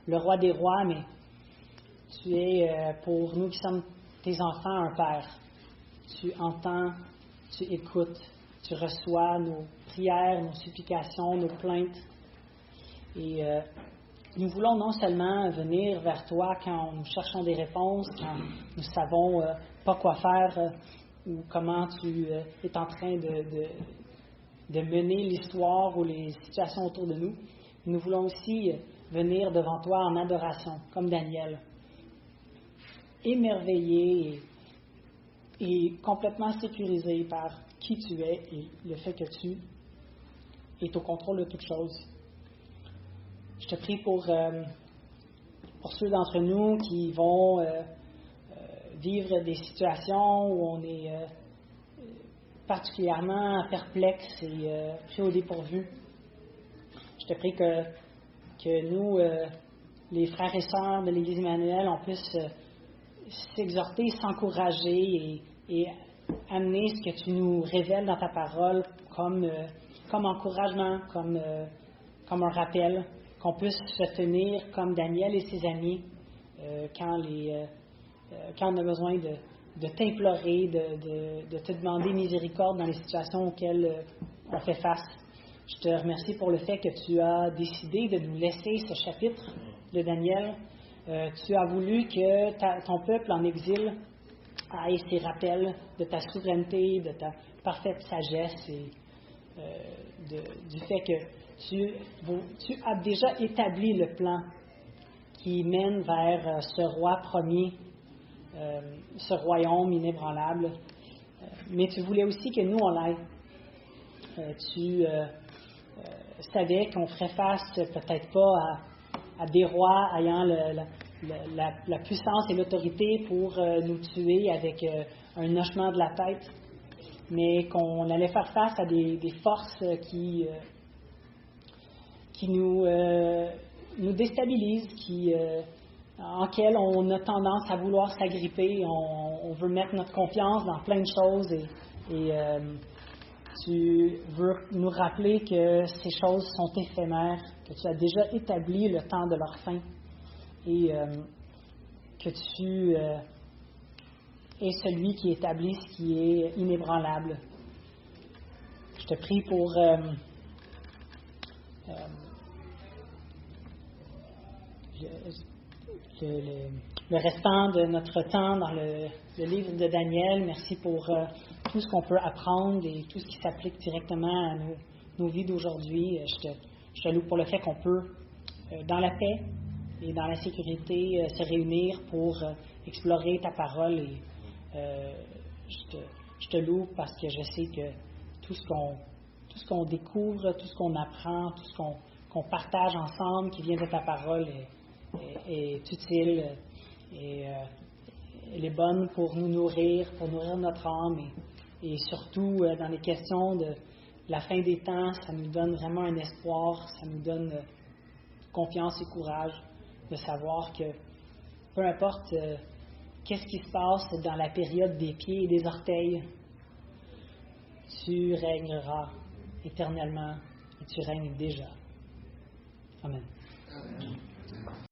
le roi des rois, mais tu es, pour nous qui sommes tes enfants, un Père. Tu entends, tu écoutes, tu reçois nos prières, nos supplications, nos plaintes. Et nous voulons non seulement venir vers toi quand nous cherchons des réponses, quand nous ne savons pas quoi faire ou comment tu es en train de mener l'histoire ou les situations autour de nous. Nous voulons aussi venir devant toi en adoration, comme Daniel, émerveillé et complètement sécurisé par qui tu es et le fait que tu es au contrôle de toutes choses. Je te prie pour ceux d'entre nous qui vont vivre des situations où on est particulièrement perplexe et pris au dépourvu. Je te prie que nous, les frères et sœurs de l'Église Emmanuel, on puisse s'exhorter, s'encourager et amener ce que tu nous révèles dans ta parole comme encouragement, comme un rappel, qu'on puisse se tenir comme Daniel et ses amis quand on a besoin de t'implorer, de te demander miséricorde dans les situations auxquelles on fait face. Je te remercie pour le fait que tu as décidé de nous laisser ce chapitre de Daniel. Tu as voulu que ton peuple en exil ait ces rappels de ta souveraineté, de ta parfaite sagesse et du fait que tu as déjà établi le plan qui mène vers ce roi promis, ce royaume inébranlable. Mais tu voulais aussi que nous, on l'aille. Tu savais qu'on ferait face peut-être pas à des rois ayant la puissance et l'autorité pour nous tuer avec un hochement de la tête, mais qu'on allait faire face à des forces qui nous déstabilisent, en quelles on a tendance à vouloir s'agripper. On veut mettre notre confiance dans plein de choses et tu veux nous rappeler que ces choses sont éphémères, que tu as déjà établi le temps de leur fin et que tu es celui qui établit ce qui est inébranlable. Je te prie pour le restant de notre temps dans le livre de Daniel. Merci pour tout ce qu'on peut apprendre et tout ce qui s'applique directement à nos vies d'aujourd'hui. Je te loue pour le fait qu'on peut, dans la paix et dans la sécurité, se réunir pour explorer ta parole. Et je te loue parce que je sais que tout ce qu'on découvre, tout ce qu'on apprend, tout ce qu'on partage ensemble qui vient de ta parole est utile et elle est bonne pour nous nourrir, pour nourrir notre âme et surtout dans les questions de la fin des temps, ça nous donne vraiment un espoir, ça nous donne confiance et courage de savoir que peu importe qu'est-ce qui se passe dans la période des pieds et des orteils, tu régneras éternellement et tu règnes déjà. Amen.